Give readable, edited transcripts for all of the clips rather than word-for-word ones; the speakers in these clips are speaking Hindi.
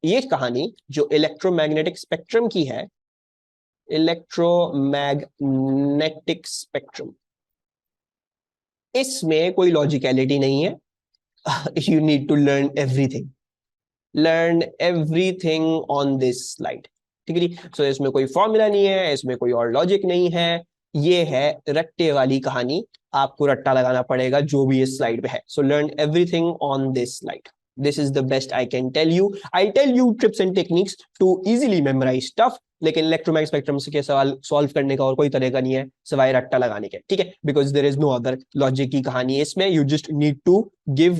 ये कहानी जो इलेक्ट्रोमैग्नेटिक स्पेक्ट्रम की है, इलेक्ट्रोमैग्नेटिक स्पेक्ट्रम, इसमें कोई लॉजिकलिटी नहीं है. You need to learn everything on this slide. ठीक है जी. सो इसमें कोई फॉर्मूला नहीं है, इसमें कोई और लॉजिक नहीं है, ये है रट्टे वाली कहानी. आपको रट्टा लगाना पड़ेगा जो भी इस स्लाइड पे है. So learn everything on this slide. This is the best I can tell you. I'll tell you tips and techniques to easily memorize stuff. लेकिन इलेक्ट्रोमैग्नेटिक स्पेक्ट्रम के सवाल सॉल्व करने का और कोई तरीका नहीं है सिवाय रट्टा लगाने के. ठीक है, because there is no other logic की कहानी है इसमें. You just need to give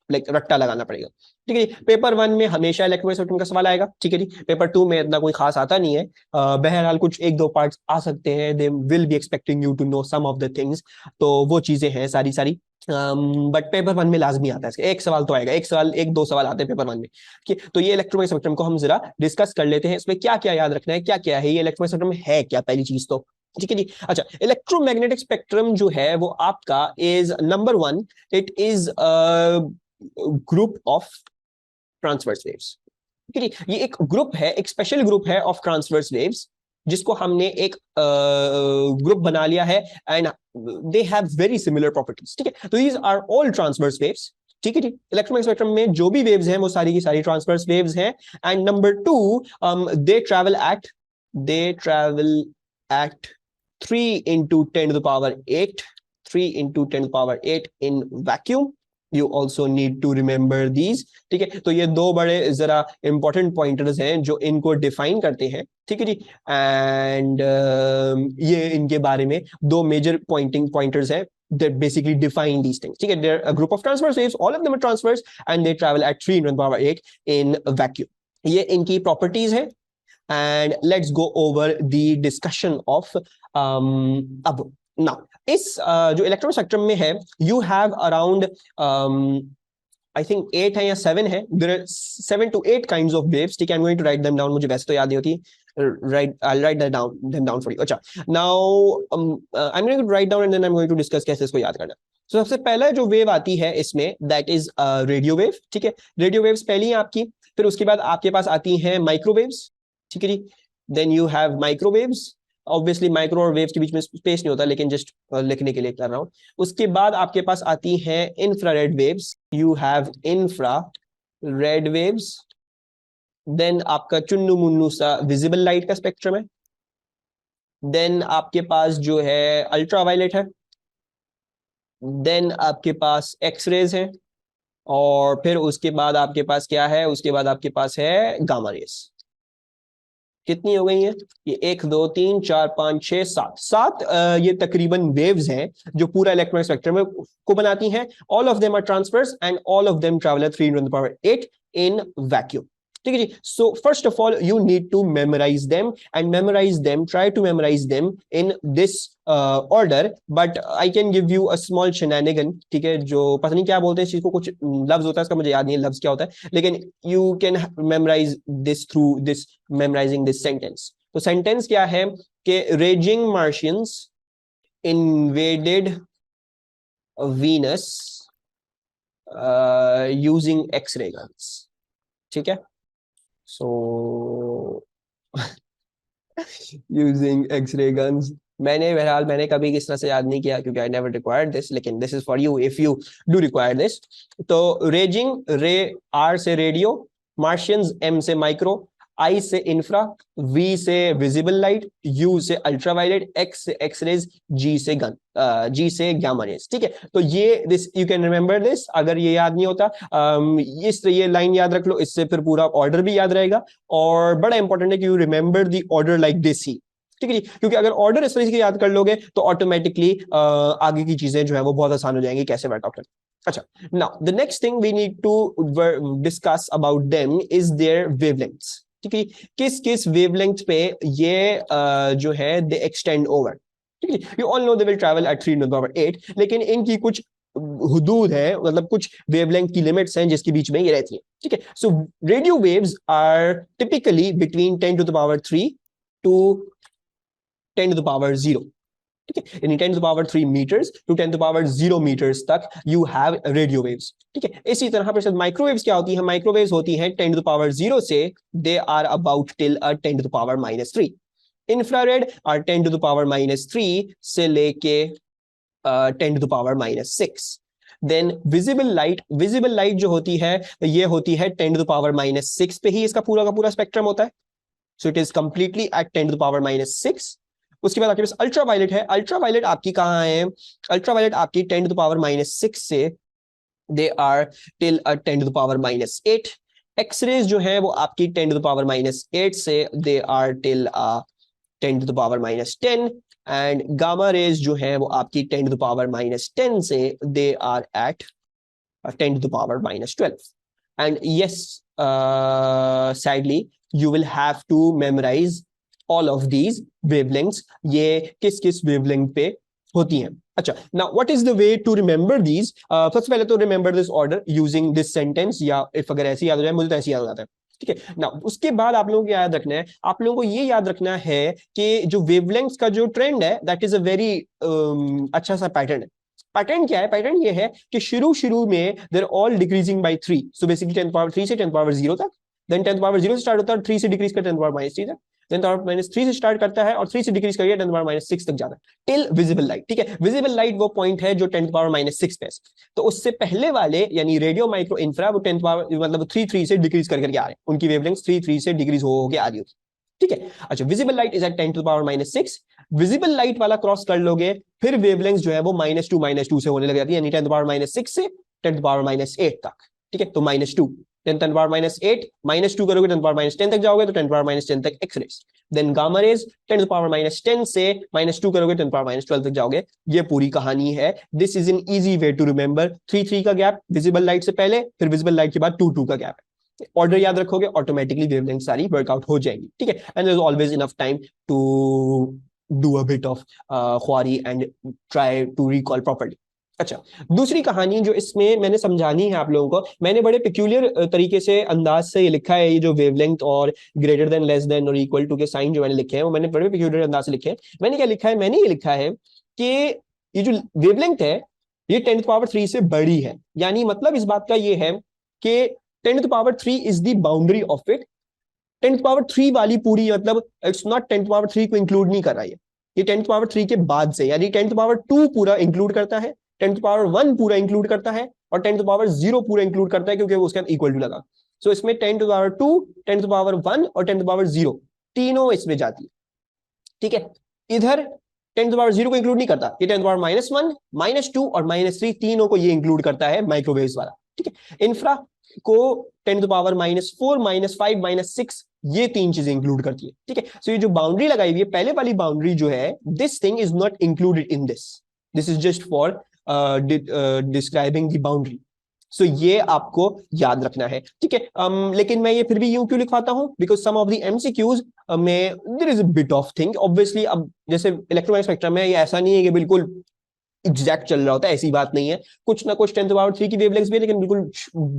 like रट्टा लगाना पड़ेगा. ठीक है जी. पेपर 1 में हमेशा इलेक्ट्रोमैग्नेटिक स्पेक्ट्रम का सवाल आएगा. ठीक है जी. पेपर 2 में इतना कोई खास आता नहीं है. बहरहाल कुछ एक दो पार्ट्स आ सकते हैं. They will be expecting you to know some of the things. तो वो चीजें हैं सारी. बट पेपर 1 में लाजमी आता है इसके एक सवाल तो आएगा. एक दो सवाल आते हैं पेपर 1 में. तो ये इलेक्ट्रोमैग्नेटिक स्पेक्ट्रम को हम जरा डिस्कस कर लेते हैं. इसमें क्या क्या याद रखना है, क्या क्या है ये इलेक्ट्रोमैग्नेटिक स्पेक्ट्रम है क्या, पहली चीज तो. ठीक है जी. अच्छा, इलेक्ट्रोमैग्नेटिक स्पेक्ट्रम जो है वो आपका is number 1, it is group of transverse waves. ठीक है जी. ये एक ग्रुप है, एक स्पेशल ग्रुप है ऑफ ट्रांसवर्स वेव्स, जिसको हमने एक ग्रुप बना लिया है and they have very similar properties. ठीक है, तो these are all transverse waves. ठीक है जी. इलेक्ट्रोमैग्नेटिक स्पेक्ट्रम में जो भी वेव्स हैं वो सारी की सारी ट्रांसवर्स वेव्स हैं. And number 2, they travel at 3 into 10 to the power 8 in vacuum. You also need to remember these. ठीक है, तो ये दो बड़े जरा इंपॉर्टेंट पॉइंटर्स हैं जो इनको डिफाइन करते हैं. ठीक है जी. एंड ये इनके बारे में दो मेजर पॉइंटर्स हैं that basically define these things. ठीक है, they're a group of transverse waves, all of them are transverse and they travel at 3 into the power 8 in vacuum. ये इनकी प्रॉपर्टीज है. And let's go over the discussion of अब now इस जो इलेक्ट्रॉन स्पेक्ट्रम में है, you have around I think 8 है या 7 है. There are 7 to 8 kinds of waves. ठीक है, I'm going to write them down. मुझे वैसे तो याद नहीं होती. I'll write them down for you. अच्छा, now I'm going to write down and then I'm going to discuss कैसे इसको याद करना. So सबसे पहला जो वेव आती है इसमें that is रेडियो वेव. ठीक है, रेडियो वेव्स पहली है आपकी. फिर उसके बाद आपके पास आती हैं माइक्रोवेव्स. ठीक है जी. Then you have microwaves. Obviously micro और वेव्स के बीच में स्पेस नहीं होता, लेकिन जस्ट लिखने के लिए कर रहा हूं. उसके बाद आपके पास आती हैं infrared waves. You have infrared waves. Then आपका चुन्नू मुन्नू सा विजिबल लाइट का स्पेक्ट्रम है. देन आपके पास जो है अल्ट्रावायलेट है. देन आपके पास एक्सरेज है. और फिर उसके बाद आपके पास क्या है, उसके बाद आपके पास है गामा रेस. कितनी हो गई है ये? 1 2 3 4 5 6 7 ये तकरीबन वेव्स हैं जो पूरा इलेक्ट्रोमैग्नेटिक स्पेक्ट्रम को बनाती हैं. All of them are transverse and all of them travel at 3 into the power 8 in vacuum. ठीक है जी. So first of all you need to memorise them try to memorise them in this order. But I can give you a small shenanigan. ठीक है, जो पता नहीं क्या बोलते हैं इस चीज को, कुछ लफ्ज होता है इसका, मुझे याद नहीं है लफ्ज क्या होता है, लेकिन you can memorize this through this memorizing this sentence. तो सेंटेंस क्या है कि raging Martians invaded Venus using X-ray guns. ठीक है, so using X-ray guns. मैंने कभी किस तरह से याद नहीं किया क्योंकि I never required this, लेकिन this is for you if you do require this. तो रेजिंग, रे R से रेडियो, मार्शियंस M से माइक्रो, I से इंफ्रा, V से विजिबल लाइट, U से अल्ट्रावायलेट, X से एक्सरेज, G से गामा रेज. ठीक है, तो ये this you can remember this. अगर ये याद नहीं होता ये लाइन याद रख लो, इससे फिर पूरा ऑर्डर भी याद रहेगा. और बड़ा इंपॉर्टेंट है कि you remember the order like this he. ठीक है जी, क्योंकि अगर ऑर्डर इस तरह से याद कर लोगे तो ऑटोमेटिकली आगे की चीजें जो है वो बहुत आसान हो जाएंगी कैसे वर्क आउट करना. अच्छा, now the next thing we need to discuss about them is their wavelengths. ठीक है, किस किस वेवलेंथ पे ये जो है दे एक्सटेंड ओवर. ठीक है, you all know they will travel at 3 into the power 8, लेकिन इनकी कुछ हुदूद है, मतलब कुछ वेवलेंथ की लिमिट्स हैं जिसके बीच में ये रहती है. ठीक है, so radio waves are typically between 10 to the power 3 to 10 to the power 0. ठीक है, यानी 10 to the power 3 meters to 10 to the power 0 meters तक you have radio waves। ठीक है, इसी तरह पर माइक्रोवेव्स क्या होती है? माइक्रोवेव्स होती हैं 10 to the power 0 से they are about till 10 to the power -3। Infrared are 10 to the power -3 से लेके 10 to the power -6। Then visible light जो होती है ये होती है 10 to the power -6 पे ही इसका पूरा का पूरा स्पेक्ट्रम होता है। So it is completely eight 10 to the power -6। उसके बाद आपके पास अल्ट्रावायलेट है। अल्ट्रावायलेट आपकी कहाँ है? अल्ट्रावायलेट आपकी 10 to the power -6 से they are till 10 to the power -8। X-rays जो है वो आपकी 10 to the power -8 से they are till 10 to the power -10। And gamma rays जो है वो आपकी 10 to the power -10 से they are at 10 to the power -12। And yes, sadly you will have to memorize all of these wavelengths। ये किस किस wavelength पे होती हैं। अच्छा, now what is the way to remember these? सबसे पहले तो remember this order using this sentence, या if अगर ऐसे याद हो जाए, मुझे तो ऐसे याद हो जाता है। ठीक है ना, उसके बाद आप लोगों को याद रखना है, आप लोगों को ये याद रखना है कि जो वेवलेंथ्स का जो ट्रेंड है दैट इज अ वेरी अच्छा सा पैटर्न है। पैटर्न क्या है? पैटर्न ये है कि शुरू में there all decreasing by 3। So basically 10 power 3 से 10 पावर 0 तक, देन 10 पावर 0 से स्टार्ट होता है, 3 से डिक्रीज कर 10 पावर -3 तक, देन पावर -3 से स्टार्ट करता है और 3 से डिक्रीज करके 10 पावर -6 तक जाता है टिल विजिबल लाइट। ठीक है, विजिबल लाइट वो पॉइंट है जो 10 पावर -6 पे है। तो उससे पहले वाले यानी रेडियो माइक्रो इंफ्रा वो 10 पावर मतलब 3 से डिक्रीज करके आ रहे हैं, उनकी वेवलेंथ 3 से डिक्रीज हो के आ रही होती। ठीक है, अच्छा, visible light is at 10 to the power -6। Visible light वाला क्रॉस कर लोगे फिर वेवलेंथ जो है वो -2 से होने लग जाती है, यानी 10 to the power -6 से 10 to the power -8 तक। ठीक है, तो -2 10 to the power -8 -2 करोगे 10 to the power -10 तक जाओगे तो 10 to the power -10 तक X-rays. Then gamma rays 10 to the power -10 से -2 करोगे 10 to the power -12 तक जाओगे। ये पूरी कहानी है। This is an easy way to remember. 3 का गैप विजिबल लाइट से पहले, फिर विजिबल लाइट के बाद 2 का गैप है। ऑर्डर याद रखोगे ऑटोमेटिकली वेवलेंथ सारी वर्कआउट हो जाएंगी। ठीक है, and there is always enough time to do a bit of ख्वारी and try to recall properly. अच्छा, दूसरी कहानी जो इसमें मैंने समझानी है आप लोगों को, मैंने बड़े पेक्यूलियर तरीके से अंदाज से ये लिखा है। ये जो वेवलेंथ और ग्रेटर देन, लेस देन और इक्वल टू के साइन जो मैंने लिखे हैं वो मैंने बड़े पेक्यूलियर अंदाज से लिखे हैं। मैंने क्या लिखा है? मैंने ये लिखा है कि ये जो वेवलेंथ है ये 10 to the power 3 से बड़ी है। यानी मतलब इस बात का ये है कि 10 to the power 3 is the boundary of it. 10 to the power 3 वाली पूरी मतलब it's not 10 to the power 3 को इंक्लूड नहीं कर रहा है, ये 10 to the power 3 के बाद से, यानी 10 to the power 2 पूरा इंक्लूड करता है, 10 to the power 1 पूरा इंक्लूड करता है और 10 to the power 0 पूरा इंक्लूड करता है क्योंकि वो उसके इक्वल टू लगा। सो इसमें 10 to the power 2, 10 to the power 1 और 10 to the power 0 तीनों इसमें जाती है। ठीक है, इधर 10 to the power 0 को इंक्लूड नहीं करता, ये 10 to the power -1, -2 और -3 तीनों को ये इंक्लूड करता है माइक्रोवेव्स वाला। ठीक है, इंफ्रा को 10 to the power -4, -5, -6 ये तीन चीजें इंक्लूड करती है। ठीक है, सो ये जो बाउंड्री लगाई हुई है पहले वाली बाउंड्री जो है, this thing is not included in this is just for describing the boundary. So ये आपको याद रखना है। ठीक है, लेकिन मैं ये फिर भी यूं क्यों लिखवाता हूं? Because some of the MCQs में there is a bit of thing obviously. अब जैसे इलेक्ट्रोमैग्नेटिक स्पेक्ट्रम में ये ऐसा नहीं है कि बिल्कुल एग्जैक्ट चल रहा होता है, ऐसी बात नहीं है। कुछ ना कुछ 10 to the power 3 की वेवलेंथ भी है, लेकिन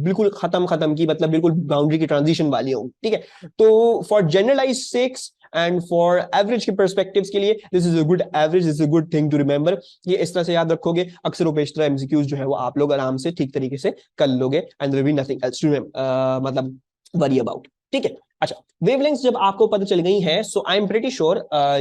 बिल्कुल खत्म की मतलब बिल्कुल बाउंड्री की ट्रांजिशन वाली होगी। ठीक है, तो for generalize sakes and for average के पर्सपेक्टिव्स के लिए this is a good average, this is a good thing to remember. ये इस तरह से याद रखोगे, अक्सर पेशतर एमसीक्यूज जो है वो आप लोग आराम से ठीक तरीके से कर लोगे and there will be nothing else to मतलब वरी अबाउट। ठीक है, अच्छा, वेवलेंथ जब आपको पता चल गई है, so I am pretty sure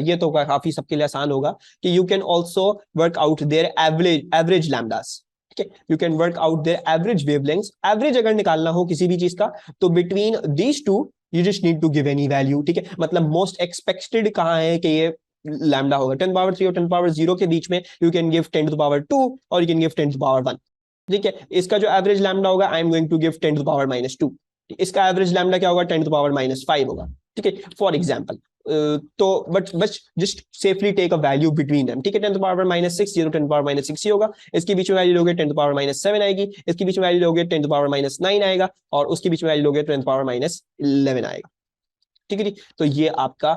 ये तो काफी सबके लिए आसान होगा कि you can also work out their average lambdas. ठीक है, you can work out their average wavelength. Average अगर निकालना हो किसी भी चीज का तो between these two you just need to give any value. ठीक है, मतलब मोस्ट एक्सपेक्टेड कहां है कि ये लैम्डा होगा 10 पावर 3 और 10 पावर 0 के बीच में, you can give 10 to the power 2 और you can give 10 to the power 1। ठीक है, इसका जो एवरेज लैम्डा होगा I am going to give 10 to the power -2। इसका एवरेज लैम्डा क्या होगा? 10 to the power -5 होगा। ठीक है, फॉर एग्जांपल। तो but just safely take a value between them. ठीक है, 10 to the power -6 ये तो 10 to the power -6 ही होगा। इसके बीच में वैल्यू लोगे 10 to the power -7 आएगी, इसके बीच में वैल्यू लोगे 10 to the power -9 आएगा और उसके बीच में वैल्यू लोगे 10 to the power -11 आएगा। ठीक है जी, तो ये आपका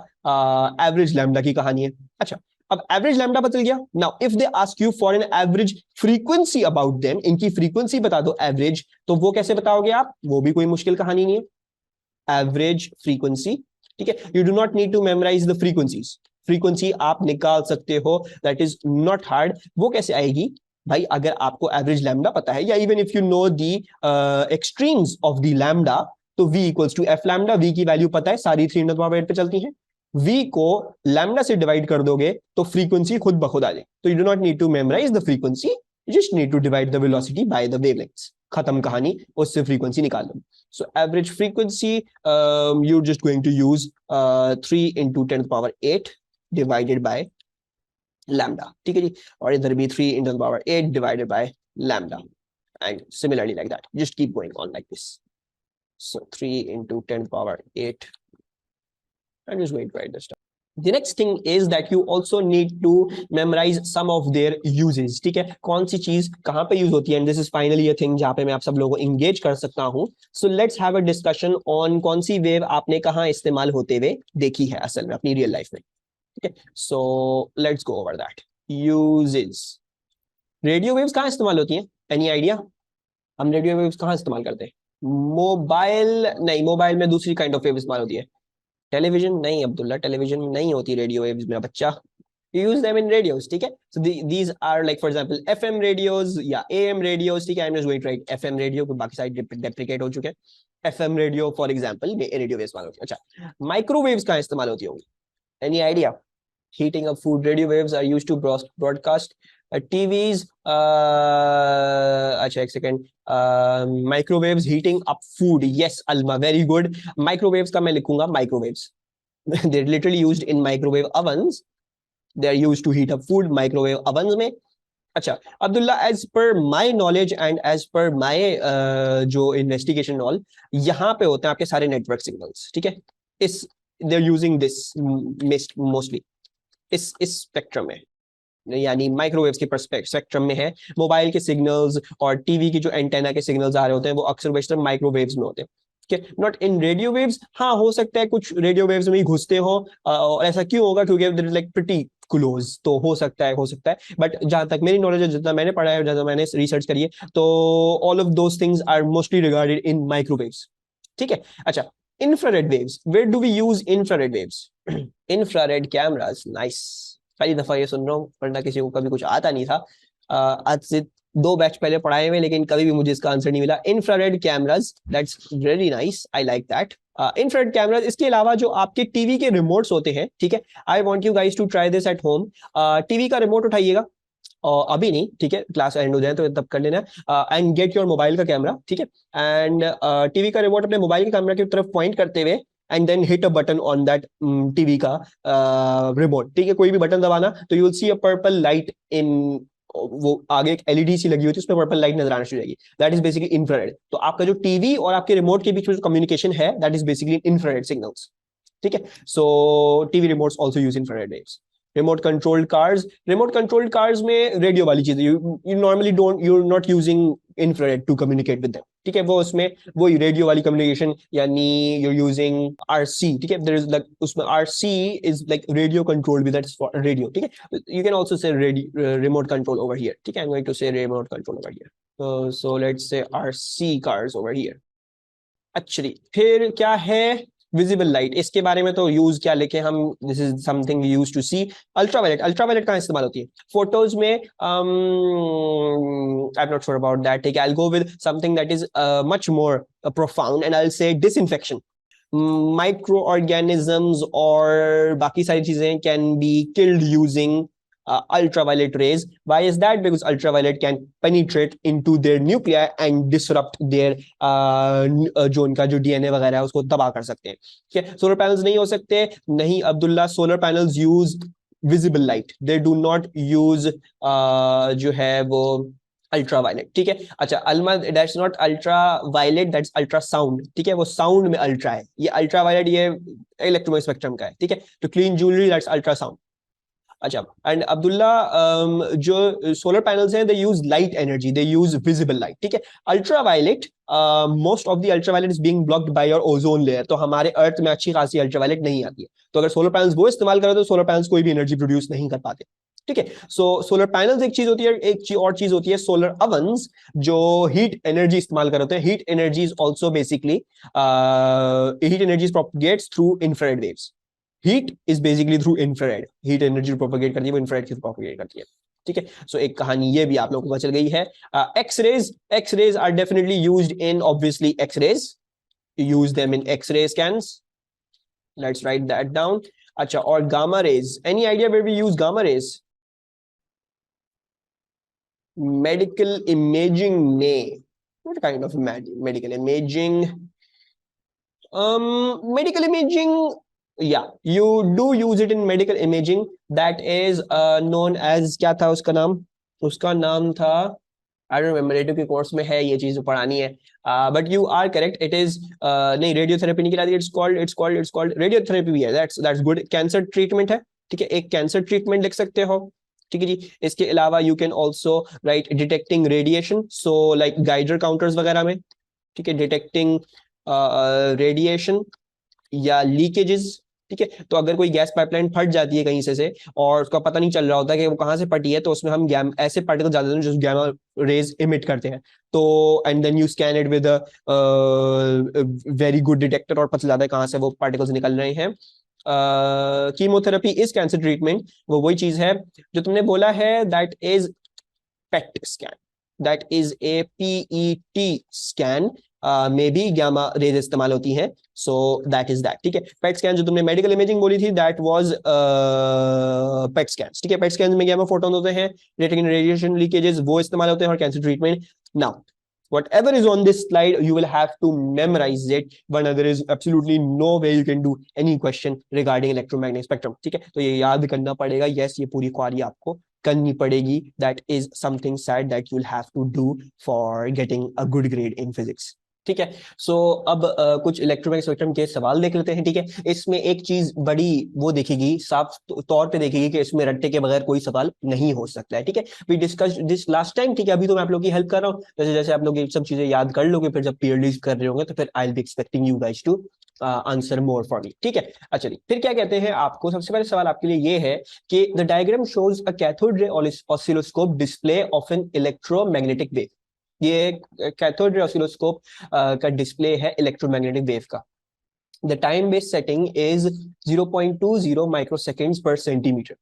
एवरेज लैम्डा की कहानी है। अच्छा, अब एवरेज लैम्डा बदल गया। Now if they ask you for an average frequency about them, इनकी फ्रीक्वेंसी बता दो एवरेज, तो वो कैसे बताओगे आप? वो भी कोई मुश्किल कहानी नहीं है। एवरेज फ्रीक्वेंसी, ठीक है, you do not need to memorise the frequencies. Frequency आप निकाल सकते हो, दैट इज नॉट हार्ड। वो कैसे आएगी भाई, अगर आपको एवरेज लैम्डा पता है, या even if you know the extremes of the lambda, तो v equals to F lambda, v की वैल्यू पता है, सारी 3 × 10⁻⁸ पे चलती हैं। v को लैम्डा से डिवाइड कर दोगे तो फ्रीक्वेंसी खुद ब खुद आ जाएगी। तो you do not need to memorise the frequency, you just need to divide the velocity by the wavelengths, खत्म कहानी, उससे फ्रीक्वेंसी निकाल लो। So average frequency you just going to use 3 × 10⁸ divided by lambda, ठीक है जी, और इधर भी 3 × 10⁸ divided by lambda, and similarly like that, just keep going on like this. So 3 × 10⁸ I'm just going to write this down. The next thing is that you also need to memorize some of their uses, ठीक है, कौन सी चीज कहाँ पे यूज होती है, and this is finally a thing जहाँ पे मैं आप सब लोगों को engage कर सकता हूँ। So let's have a discussion on कौन सी वेव आपने कहाँ इस्तेमाल होते हुए देखी है असल में अपनी रियल लाइफ में, ठीक है। So let's go over that. Uses, radio waves कहाँ इस्तेमाल होती हैं, एनी आइडिया? हम रेडियो वेव्स कहाँ इस्तेमाल करते हैं? मोबाइल नहीं, मोबाइल में दूसरी काइंड ऑफ वेव इस्तेमाल होती है। टेलीविजन नहीं अब्दुल्ला, टेलीविजन में नहीं होती रेडियो वेव्स मेरा बच्चा, you use them in radios, ठीक है। So these are like for example FM radios या AM radios, ठीक है। I'm just going to write FM radio, बाकी साइड डेप्रिकेट हो चुके हैं। FM radio for example में रेडियो वेव इस्तेमाल होती है। अच्छा, माइक्रोवेव्स कहाँ इस्तेमाल होती होंगी, any idea? Heating up food, radio waves are used to broadcast TVs, अच्छा एक second, microwaves heating up food, yes Alma, very good। microwaves का मैं लिखूंगा microwaves they're literally used in microwave ovens, they are used to heat up food microwave ovens में। अच्छा Abdullah, as per my knowledge and as per my जो investigation all, यहाँ पे होते हैं आपके सारे नेटवर्क सिग्नल्स, ठीक है। इस they're using this mostly इस स्पेक्ट्रम में, यानी माइक्रोवेव्स के स्पेक्ट्रम में है। मोबाइल के सिग्नल्स और टीवी की जो एंटेना के सिग्नल्स आ रहे होते हैं वो अक्सर बेशतर माइक्रोवेव्स में होते हैं, ठीक है, नॉट इन रेडियो वेव्स। हाँ हो सकता है कुछ रेडियो वेव्स में ही घुसते हो, और ऐसा क्यों होगा, क्योंकि there is like pretty close, तो हो सकता है, बट जहां तक मेरी नॉलेज है, जितना मैंने पढ़ा है, जितना मैंने रिसर्च करी है, तो all of those things are mostly regarded in microwaves, ठीक है। अच्छा, infrared waves, where do we use infrared waves? infrared cameras, nice। पहली दफा ये सुन रहा हूँ, वरना किसी को कभी कुछ आता नहीं था। आज से 2 बैच पहले पढ़ाए हुए, लेकिन कभी भी मुझे इसका आंसर नहीं मिला। infrared cameras, that's very nice, I like that। infrared cameras, इसके अलावा जो आपके टीवी के रिमोट्स होते हैं, ठीक है, I want you guys to try this at home। TV का रिमोट उठाइएगा, और अभी नहीं, ठीक है, क्लास एंड हो जाए तो तब कर लेना, एंड गेट योर मोबाइल का कैमरा, ठीक है, एंड टीवी का रिमोट अपने मोबाइल के कैमरा की तरफ पॉइंट करते हुए and then hit a button on that TV का रिमोट, ठीक है, कोई भी बटन दबाना तो you will see a purple light in, वो आगे एक एलईडी सी लगी होती है, उसमें पर्पल लाइट नजर आना शुरू हो जाएगी, दैट इज बेसिकली इंफ्रारेड। तो आपका जो टीवी और आपके रिमोट के बीच में जो कम्युनिकेशन है, that is basically infrared signals, ठीक है। So TV remotes also use infrared waves. Remote controlled cars में रेडियो वाली चीज, you normally don't, you are not using infrared to communicate with them, ठीक है, वो उसमें वो रेडियो वाली कम्युनिकेशन, यानी यू यूजिंग आरसी, ठीक है, देयर इज लाइक उसमें RC is like radio controlled with that's for radio, ठीक है। You can also say remote control over here, ठीक है, आई एम गोइंग टू से remote control over here, so let's say RC cars over here. Actually फिर क्या है विजिबल लाइट, इसके बारे में तो यूज क्या लिखे हम, this is something we use to see. Ultraviolet कहाँ इस्तेमाल होती है? फोटोज में, I am not sure about that, ठीक है, I will go with something that is much more profound and I will say disinfection. Microorganisms और बाकी सारी चीजें can be killed using ultraviolet rays. Why is that? Because ultraviolet can penetrate into their nuclei and disrupt their जो उनका जो DNA वगैरह है उसको तबाह कर सकते हैं, ठीक है। सोलर पैनल्स नहीं हो सकते, नहीं Abdullah, solar panels use visible light, they do not use जो है वो अल्ट्रावायलेट, ठीक है। अच्छा Alma, that's not ultraviolet, that's ultrasound, ठीक है, वो साउंड में अल्ट्रा है, ये अल्ट्रावायलेट ये इलेक्ट्रोमैग्नेटिक स्पेक्ट्रम का है, ठीक है। तो क्लीन ज्वेलरी, दैट्स अल्ट्रासाउंड। अच्छा, एंड अब्दुल्ला, जो सोलर पैनल्स हैं, दे यूज लाइट एनर्जी, दे यूज विजिबल लाइट, ठीक है। Ultraviolet, most of the ultraviolet is being blocked by your ozone layer, तो हमारे अर्थ में अच्छी खासी अल्ट्रावायलेट नहीं आती है, तो अगर सोलर पैनल्स वो इस्तेमाल करें तो सोलर पैनल्स कोई भी एनर्जी प्रोड्यूस नहीं कर पाते, ठीक है। सो सोलर पैनल्स एक चीज होती है, और चीज होती है सोलर ओवंस, जो हीट एनर्जी इस्तेमाल कर होते हैं। Heat energy is also basically heat energy propagates through infrared waves, heat is basically through infrared, heat energy propagate करती है वो इंफ्रारेड के थ्रू प्रोपोगेट करती है, ठीक है। सो एक कहानी ये भी आप लोगों को पता चल गई है। X-rays are definitely used in obviously X-rays, use them in X-ray scans, let's write that down. अच्छा, और gamma rays, any idea where we use gamma rays? Medical imaging में, what kind of medical imaging? Medical imaging, yeah, you do use it in medical imaging. That is known as, क्या था उसका नाम? उसका नाम था, I don't remember, रेडियो के कोर्स में है ये चीज, पढ़ानी है। But you are correct, it is नहीं, रेडियोथेरेपी नहीं कहलाती, इट्स कॉल्ड रेडियोथेरेपी भी है, दैट्स गुड। कैंसर ट्रीटमेंट है, ठीक है, एक कैंसर ट्रीटमेंट लिख सकते हो, ठीक है जी। इसके अलावा you can also write detecting radiation, so like गाइडर काउंटर्स वगैरह में, ठीक है, डिटेक्टिंग रेडिएशन या लीकेजेस, ठीक है। तो अगर कोई गैस पाइपलाइन फट जाती है कहीं से और उसका पता नहीं चल रहा होता कि वो कहाँ से फटी है, तो उसमें हम ऐसे पार्टिकल डाल देते हैं जो गैमा रेज इमिट करते हैं, तो and then you scan it with very good detector और पता चल जाता है कहाँ से वो पार्टिकल्स निकल रहे हैं। कीमोथेरेपी इज कैंसर ट्रीटमेंट, वो वही चीज है जो तुमने बोला है, that is PET scan, that is a PET scan में भी गामा रेज इस्तेमाल होती हैं, सो दैट इज दैट, ठीक है। पेट स्कैन जो तुमने मेडिकल इमेजिंग बोली थी, दैट वाज पेट स्कैन, ठीक है। पेट स्कैन में गामा फोटोन होते हैं, डिटेक्टिंग रेडिएशन लीकेजेस वो इस्तेमाल होते हैं, और cancer treatment. Now whatever is on this slide you will have to memorize it, वरना there is absolutely no way you can do any question regarding electromagnetic spectrum, ठीक है। तो ये याद करना पड़ेगा, yes, ये पूरी क्वारी आपको करनी पड़ेगी, that is something sad that you will have to do for getting a good grade in physics, ठीक है। सो अब कुछ इलेक्ट्रोमैग्नेटिक स्पेक्ट्रम के सवाल देख लेते हैं, ठीक है। इसमें एक चीज बड़ी वो देखेगी, साफ तौर पे देखेगी कि इसमें रट्टे के बगैर कोई सवाल नहीं हो सकता है, ठीक है। We discuss this last time, ठीक है। अभी तो मैं आप लोग की हेल्प कर रहा हूँ, जैसे जैसे आप लोग ये सब चीजें याद कर लोगे, फिर जब पीरियड कर रहे होंगे तो फिर I will be expecting you guys to answer more for me, ठीक है। अच्छा जी, फिर क्या कहते हैं आपको, सबसे पहले सवाल आपके लिए ये है कि the diagram shows a cathode ray oscilloscope display of an electromagnetic wave. ये कैथोड रे ऑसिलोस्कोप का डिस्प्ले है इलेक्ट्रोमैग्नेटिक वेव का। The time based setting is 0.20 microseconds पर सेंटीमीटर,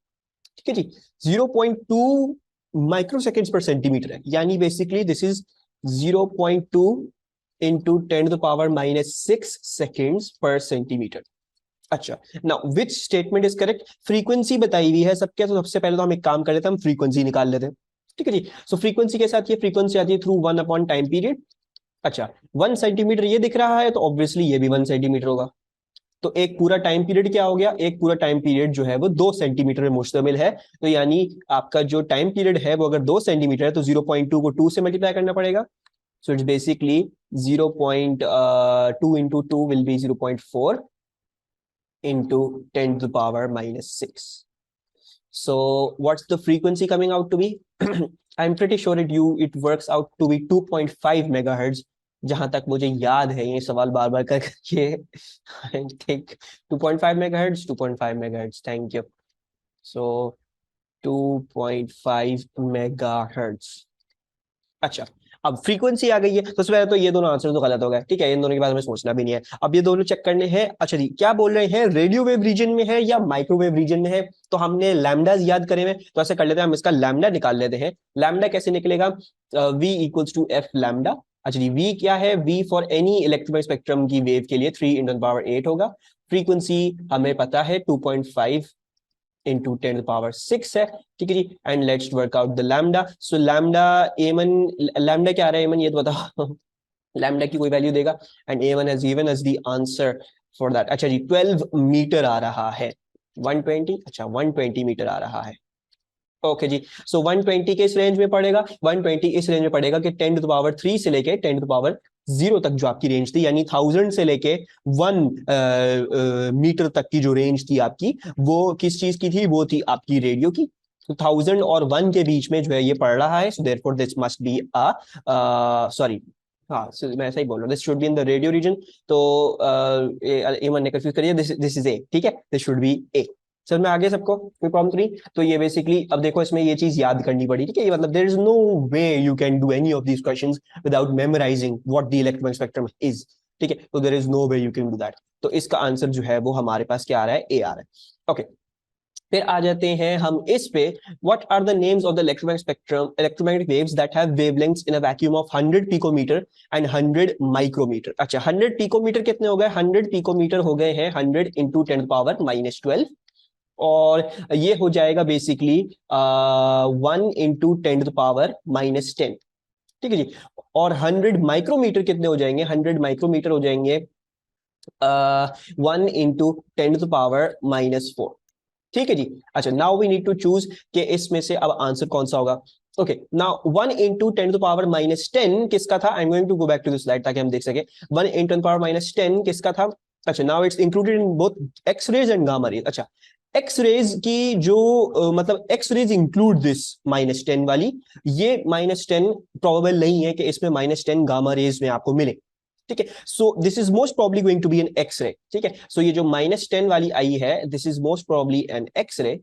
ठीक है जी। 0.2 माइक्रोसेकेंड्स पर सेंटीमीटर है, यानी basically this is 0.2 into 10 to the power -6 seconds per centimeter। अच्छा, now which statement is correct? Frequency बताई हुई है सबके, तो सबसे पहले तो हम एक काम कर लेते हैं, हम फ्रीक्वेंसी निकाल लेते हैं, ठीक है जी। सो फ्रीक्वेंसी के साथ ये फ्रीक्वेंसी आती है थ्रू 1 अपॉन टाइम पीरियड। अच्छा, 1 सेंटीमीटर ये दिख रहा है, तो ऑब्वियसली ये भी 1 सेंटीमीटर होगा। तो एक पूरा टाइम पीरियड क्या हो गया? एक पूरा टाइम पीरियड जो है वो 2 सेंटीमीटर में मुश्तमिल है, तो यानी आपका जो टाइम पीरियड है वो अगर 2 सेंटीमीटर है तो 0.2 को 2 से मल्टीप्लाई करना पड़ेगा। So it's basically 0.2 into 2 will be 0.4 into 10 to the power -6. So what's the frequency coming out to be? I'm pretty sure it works out to be 2.5 megahertz. जहां तक मुझे याद है, ये सवाल बार बार करके I think 2.5 megahertz, 2.5 megahertz. Thank you. So 2.5 megahertz. अच्छा, अब फ्रीक्वेंसी आ गई है, तो सबसे पहले तो ये दोनों आंसर तो गलत हो गए, ठीक है। इन दोनों के बारे में सोचना भी नहीं है। अब ये दोनों चेक करने हैं। अच्छा जी, क्या बोल रहे हैं, रेडियो वेव रीजन में है या माइक्रोवेव रीजन में है? तो हमने लैम्डास याद करे में, तो ऐसे कर लेते हैं, हम इसका लैम्डा निकाल लेते हैं। लैम्डा कैसे निकलेगा? V equals to F lambda. अच्छा जी, V क्या है? V for any electromagnetic spectrum की वेव के लिए 3 × 10⁸ होगा। फ्रीक्वेंसी हमें पता है 2.5 into 10 to the power 6 है, ठीक है जी। And let's work out the lambda. So lambda A1, lambda क्या आ रहा है A1 ये तो बताओ। लैम्डा की कोई वैल्यू देगा, and A1 has given us the answer for that। अच्छा जी, 12 मीटर आ रहा है। 120, अच्छा 120 मीटर आ रहा है, ओके जी। सो 120 के इस रेंज में पड़ेगा, 120 इस रेंज में पड़ेगा कि 10 to the power 3 से लेके 10 to the power 0 तक जो आपकी रेंज थी, यानी 1000 से लेके 1 मीटर तक की जो रेंज थी आपकी, वो किस चीज की थी? वो थी आपकी रेडियो की। तो 1000 और 1 के बीच में जो है ये पड़ रहा है, so therefore this must be a sorry, हाँ मैं ऐसा ही बोल रहा हूँ, this should be in the radio region. तो A1 ने कंफ्यूज करिए, दिस इज ए, ठीक है, this should B A. Sir में आगे सबको कोई प्रॉब्लम नहीं? तो ये बेसिकली, अब देखो इसमें ये चीज याद करनी पड़ी, ठीक है। ये मतलब there is no way you can do any of these questions without memorising what the electromagnetic spectrum is, ठीक है। तो there is no way you can do that. तो इसका आंसर जो है वो हमारे पास क्या आ रहा है, ए आ रहा है। ओके, फिर आ जाते हैं हम इस पे, what are the names of the electromagnetic spectrum, electromagnetic waves that have wavelengths in a vacuum of 100 picometre and 100 micrometre. अच्छा, 100 पिकोमीटर कितने हो गए, 100 पिकोमीटर हो गए हैं 100 इंटू 10⁻⁻12, और ये हो जाएगा बेसिकली 1 इंटू 10⁻⁻10, ठीक है जी। और 100 माइक्रोमीटर कितने हो जाएंगे, 100 माइक्रोमीटर हो जाएंगे 1 इंटू 10⁻⁻4, ठीक है जी। अच्छा, now we need to choose कि इसमें से अब आंसर कौन सा होगा। ओके, नाउ 1 इंटू 10⁻⁻10 किसका था, I am going to go back to the slide ताकि हम देख सके। 1 इंटू 10⁻⁻10 किसका था। अच्छा, now it's included in both X rays and gamma rays. अच्छा, एक्स रेज की जो मतलब एक्स रेज इंक्लूड दिस -10 वाली, ये -10 प्रोबेबल नहीं है कि इसमें -10 गामा रेज में आपको मिले, ठीक है। So this is most probably going to be an X ray, ठीक है। सो ये जो -10 वाली आई है, this is most probably an X ray,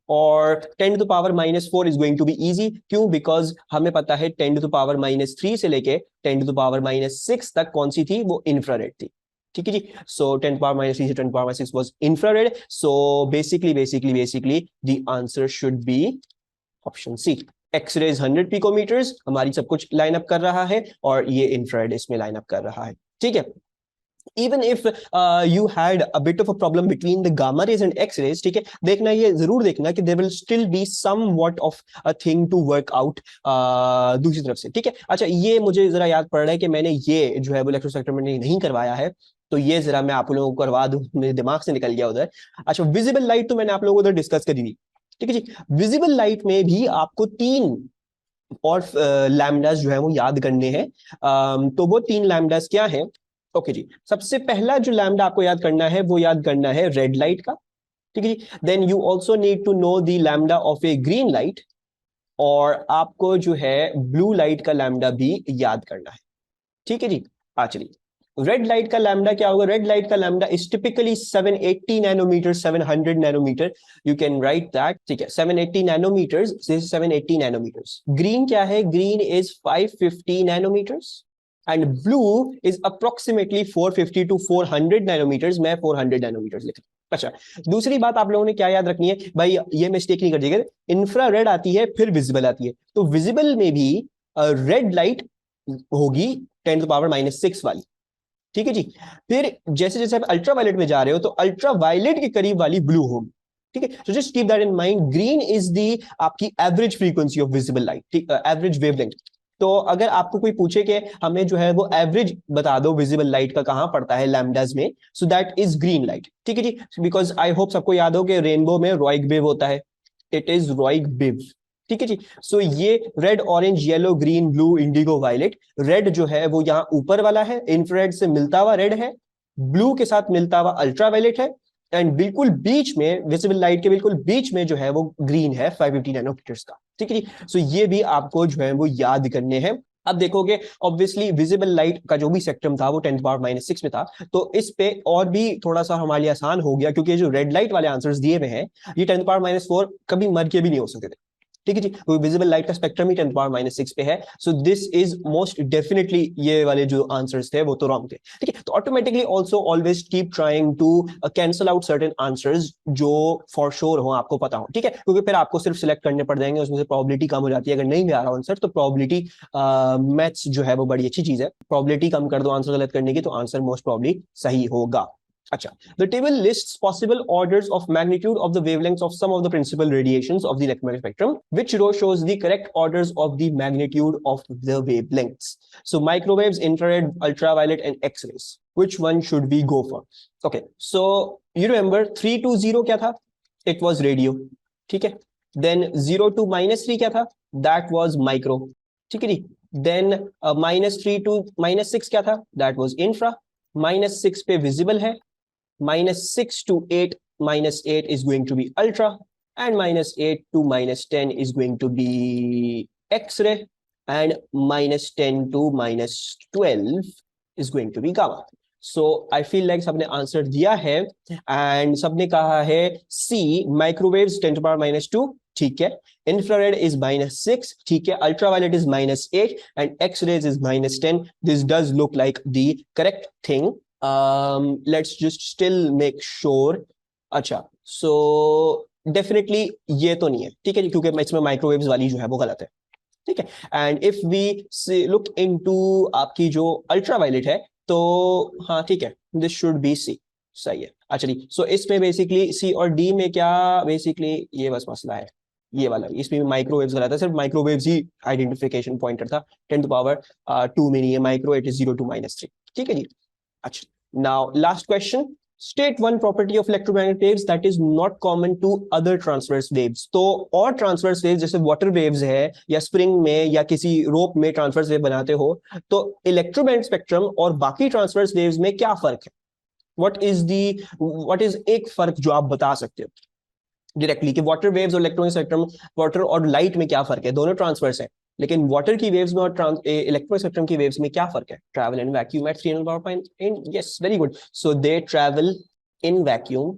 और 10⁻⁻4 is going to be easy, क्यों, बिकॉज हमें पता है 10⁻3 से लेके 10⁻6 तक कौन सी थी, वो इंफ्रारेड थी, ठीक है जी। सो 10⁻3 से 10⁻6 was infrared, so basically the answer should be option C, X rays 100 picometres हमारी सब कुछ लाइन अप कर रहा है, और ये इंफ्रारेड इसमें लाइन अप कर रहा है, ठीक है। Even if you had a bit of a problem between the gamma rays and X rays, ठीक है, देखना, ये जरूर देखना कि there will still be somewhat of a thing to work out दूसरी तरफ से, ठीक है। अच्छा, ये मुझे जरा याद पड़ रहा है कि मैंने ये जो है वो इलेक्ट्रोस्पेक्ट्रोमेट्री नहीं करवाया है, तो ये जरा मैं आप लोगों को करवा दूं, मेरे दिमाग से निकल गया उधर। अच्छा, विजिबल लाइट तो मैंने आप लोगों को उधर डिस्कस करी थी, ठीक है जी। विजिबल लाइट में भी आपको 3 और लैम्डास जो है वो याद करने हैं। तो वो 3 लैम्डास क्या है, ओके जी। सबसे पहला जो लैम्डा आपको याद करना है, वो याद करना है रेड लाइट का, ठीक है जी। Then you also need to know the lambda of a green light, और आपको जो है ब्लू लाइट का लैम्डा भी याद करना है, ठीक है जी। चलिए, रेड लाइट का लैम्डा क्या होगा, रेड लाइट का lambda is typically 780 nanometre, 700 nanometre, you can write that, ठीक है। 780 नैनोमीटर्स, 780 नैनोमीटर्स। ग्रीन क्या है, green is 550 nanometres, and blue is approximately 450 to 400 nanometres, मैं 400 नैनोमीटर्स लिख रहा हूं। अच्छा, दूसरी बात आप लोगों ने क्या याद रखनी है भाई, ये मिस्टेक नहीं कर दीजिएगा, इंफ्रारेड आती है फिर विजिबल आती है, तो विजिबल में भी रेड लाइट होगी 10⁻⁻6 वाली, ठीक है जी। फिर जैसे जैसे आप अल्ट्रावायलेट में जा रहे हो, तो अल्ट्रावायलेट के करीब वाली ब्लू होगी, ठीक है। So just keep that in mind, green is the आपकी average frequency of visible light, ठीक, एवरेज वेवलेंथ। तो अगर आपको कोई पूछे कि हमें जो है वो एवरेज बता दो विजिबल लाइट का कहां पड़ता है लैम्डास में, so that is green light, ठीक है जी। बिकॉज आई होप सबको याद हो कि रेनबो में रॉइक वेव होता है, इट इज रॉइक वेव, ठीक है जी। सो ये red, orange, yellow, green, blue, indigo, violet, red जो है वो यहाँ ऊपर वाला है, इंफ्रारेड से मिलता हुआ रेड है, ब्लू के साथ मिलता हुआ अल्ट्रावायलेट है, एंड बिल्कुल बीच में, विजिबल लाइट के बिल्कुल बीच में जो है वो ग्रीन है 550 नैनोमीटर्स का, ठीक है जी। सो ये भी आपको जो है वो याद करने हैं। अब देखोगे ऑब्वियसली विजिबल लाइट का जो भी स्पेक्ट्रम था वो 10⁻⁻6 में था, तो इस पे और भी थोड़ा सा हमारे लिए आसान हो गया, क्योंकि जो रेड लाइट वाले आंसर्स दिए हुए हैं ये 10⁻⁴ कभी मर के भी नहीं हो सकते थे, ठीक है जी। विजिबल लाइट का स्पेक्ट्रम ही 10⁻⁻6 पे है, so this is most definitely, ये वाले जो आंसर्स थे वो तो रॉन्ग थे, ठीक है। तो automatically also always keep trying to cancel out certain answers जो फॉर श्योर हो, आपको पता हो, ठीक है, क्योंकि फिर आपको सिर्फ सिलेक्ट करने पड़ जाएंगे, उसमें से प्रोबेबिलिटी कम हो जाती है। अगर नहीं भी आ रहा आंसर, तो प्रोबेबिलिटी, मैथ्स जो है वो बड़ी अच्छी चीज है, प्रोबेबिलिटी कम कर दो आंसर गलत करने की, तो आंसर मोस्ट प्रोबेबली सही होगा। अच्छा, the table lists possible orders of magnitude of the wavelengths of some of the principal radiations of the electromagnetic spectrum. Which row shows the correct orders of the magnitude of the wavelengths? So microwaves, infrared, ultraviolet, and X-rays. Which one should we go for? Okay, so you remember 3 to 0 क्या था? It was radio. ठीक है. Then 0 to -3 क्या था? That was micro. ठीक है जी. Then -3 to -6 क्या था? That was infra. -6 पे visible है. -6 to 8, -8 is going to be ultra, and -8 to -10 is going to be X-ray, and -10 to -12 is going to be gamma. So I feel like सबने आंसर दिया है, and सबने कहा है C, microwaves 10⁻⁻2, ठीक है, infrared is -6, ठीक है, ultraviolet is -8, and X-rays is -10. This does look like the correct thing. Let's just still make sure. अच्छा, सो डेफिनेटली ये तो नहीं है, ठीक है, क्योंकि इसमें माइक्रोवेव्स वाली जो है वो गलत है, ठीक है। And if we look into आपकी जो अल्ट्रावायलेट है, तो हाँ ठीक है, दिस शुड बी सी, सही है। अच्छा जी, सो इसमें बेसिकली सी और डी में क्या, बेसिकली ये बस मसला है, ये वाला इसमें माइक्रोवेव्स गलत है, सिर्फ माइक्रोवेव्स ही आइडेंटिफिकेशन पॉइंटर था, 10⁻² में नहीं है माइक्रो, इट इज 0 to -3, ठीक है जी। अच्छा, now last question, state one property of electromagnetic waves that is not common to other transverse waves. तो और ट्रांसवर्स वेव्स जैसे वाटर वेव्स है या स्प्रिंग में या किसी रोप में ट्रांसवर्स वेव बनाते हो, तो इलेक्ट्रोमैग्नेटिक स्पेक्ट्रम और बाकी ट्रांसवर्स वेव्स में क्या फर्क है? व्हाट इज एक फर्क जो आप बता सकते हो डायरेक्टली कि वाटर वेव्स और इलेक्ट्रॉनिक स्पेक्ट्रम, वाटर और लाइट में क्या फर्क है? दोनों ट्रांसवर्स है, लेकिन वाटर की वेव्स में और इलेक्ट्रॉनिक स्पेक्ट्रम की वेव्स में क्या फर्क है? Travel in vacuum at 300 power point in, yes very good, so they travel in vacuum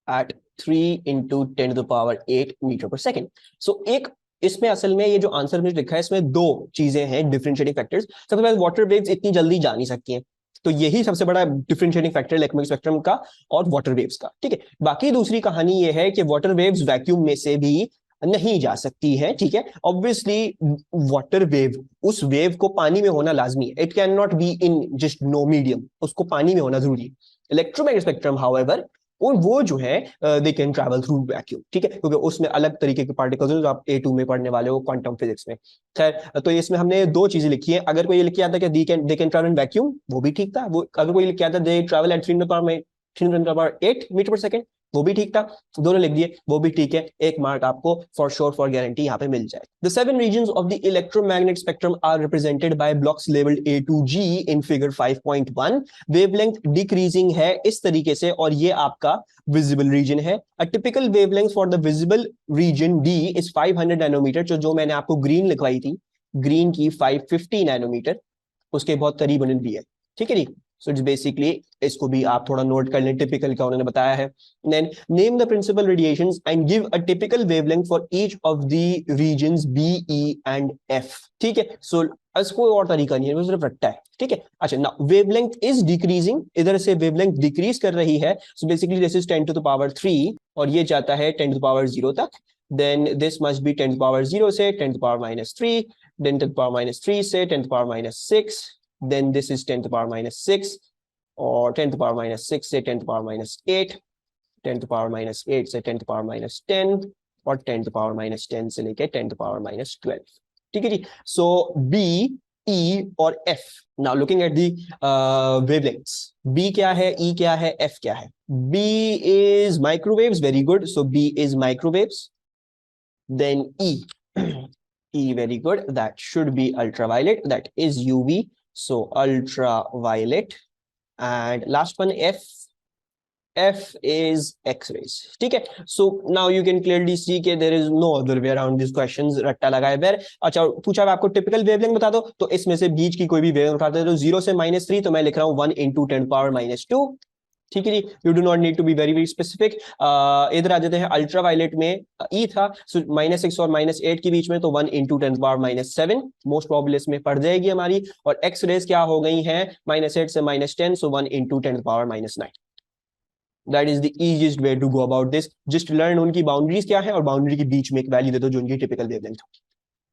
at 3 × 10⁸ metre per second. सो एक इसमें असल में ये जो आंसर में लिखा है इसमें दो चीजें हैं डिफरेंशिएटिंग फैक्टर्स। सबसे पहले वाटर वेव्स इतनी जल्दी जा नहीं सकती हैं, तो यही सबसे बड़ा डिफरेंशिएटिंग फैक्टर इलेक्ट्रोमैग्नेटिक स्पेक्ट्रम का और वाटर वेव्स का, ठीक है। बाकी दूसरी कहानी ये है कि वाटर वेव्स वैक्यूम में से भी नहीं जा सकती है, ठीक है। ऑब्वियसली वाटर वेव, उस वेव को पानी में होना लाजमी है, it can not be in just no medium, उसको पानी में होना जरूरी है। इलेक्ट्रोमैग्नेटिक स्पेक्ट्रम हाउएवर, और वो जो है they can travel through vacuum, ठीक है, क्योंकि उसमें अलग तरीके के पार्टिकल्स जो आप A2 में पढ़ने वाले हो क्वांटम फिजिक्स में। खैर, तो इसमें हमने दो चीजें लिखी है। अगर कोई ये लिख के आता कि they can travel in vacuum, वो भी ठीक था। वो अगर कोई लिख के आता दे travel at 3 × 8 metre per second, वो भी ठीक था। दोनों लिख दिए, वो भी ठीक है, एक मार्क आपको फॉर श्योर फॉर गारंटी यहाँ पे मिल जाए। The 7 regions of the electromagnetic spectrum are represented by blocks labelled A to G in figure 5.1। Wavelength decreasing है इस तरीके से, और ये आपका विजिबल रीजन है। A typical wavelength for the visible region D is 500 nanometre, जो मैंने आपको ग्रीन लिखवाई थी, ग्रीन की 550 नैनोमीटर, उसके बहुत करीबन भी है, ठीक है जी। सो इट्स बेसिकली, इसको भी आप थोड़ा नोट कर लें, टिपिकल का उन्होंने बताया है। Then name the principal radiations and give a typical wavelength for each of the regions B, E and F, ठीक है। सो इसको और तरीका नहीं है, वो सिर्फ रट्टा है, ठीक है। अच्छा, ना वेवलेंथ इज डिक्रीजिंग, इधर से वेवलेंथ डिक्रीज कर रही है, सो बेसिकली दिस इज 10⁻³ और ये जाता है 10⁻0 तक। देन दिस मस्ट बी 10⁻0 से 10⁻⁻3, then 10⁻³ से 10⁻⁻6, then this is 10⁻⁻6 और 10⁻⁻6 से 10⁻⁻8, 10⁻⁻8 से 10⁻⁻10 और 10⁻⁻10 से लेके 10⁻⁻12, ठीक है जी। सो B, E और F, now looking at the wavelengths, B क्या है, E क्या है, F क्या है? B is microwaves, very good, so B is microwaves. Then E, E, very good, that should be ultraviolet, that is UV, so ultraviolet. And last one, F is X-rays, ठीक है। So now you can clearly see कि there is no other way around these questions, रट्टा लगाए बैर। अच्छा, पूछा आपको टिपिकल वेवलेंथ बता दो, तो इसमें से बीच की कोई भी वेवलेंथ उठाते हो, 0 से -3, तो मैं लिख रहा हूँ 1 × 10⁻², ठीक है जी। You do not need to be very very specific. इधर आ जाते हैं अल्ट्रावायलेट में, E था, सो -6 और -8 के बीच में, तो 1 × 10⁻⁷ मोस्ट प्रोबेबली इसमें पड़ जाएगी हमारी। और एक्स रेज क्या हो गई हैं, -8 से -10, so 1 × 10⁻⁹। That is the easiest way to go about this, just learn उनकी बाउंड्रीज क्या है और बाउंड्री के बीच में एक वैल्यू दे दो जो उनकी टिपिकल वेवलेंथ होगी,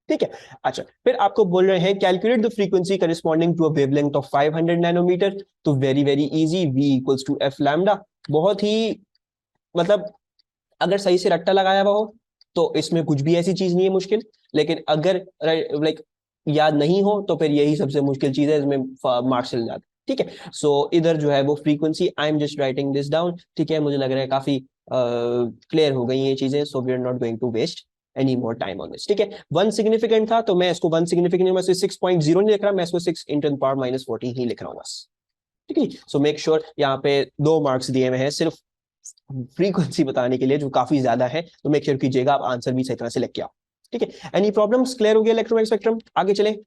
ठीक है। अच्छा, फिर आपको बोल रहे हैं calculate the frequency corresponding to a wavelength of 500 nanometre, तो very very easy, V = F lambda. बहुत ही मतलब अगर सही से रट्टा लगाया हुआ हो तो इसमें कुछ भी ऐसी चीज नहीं है मुश्किल, लेकिन अगर लाइक याद नहीं हो तो फिर यही सबसे मुश्किल चीज है, इसमें मार्क्स चल जाते, ठीक है। सो इधर जो है वो frequency, I am just writing this down, ठीक है। मुझे लग रहा है काफी क्लियर हो गई ये चीजें, so we are not going to waste any more time on this, ठीक है। 1 सिग्निफिकेंट था तो मैं इसको 1 सिग्निफिकेंट में से 6.0 नहीं लिख रहा, मैं इसको 6 × 10⁻⁻14 ही लिख रहा हूँ बस, ठीक है। सो मेक श्योर यहाँ पे 2 मार्क्स दिए हुए हैं सिर्फ फ्रीक्वेंसी बताने के लिए, जो काफी ज्यादा है, तो मेक श्योर कीजिएगा आप आंसर भी सही तरह से लेके आओ, ठीक है। एनी प्रॉब्लम्स, क्लियर हो गया इलेक्ट्रोमैग्नेटिक स्पेक्ट्रम? आगे चले।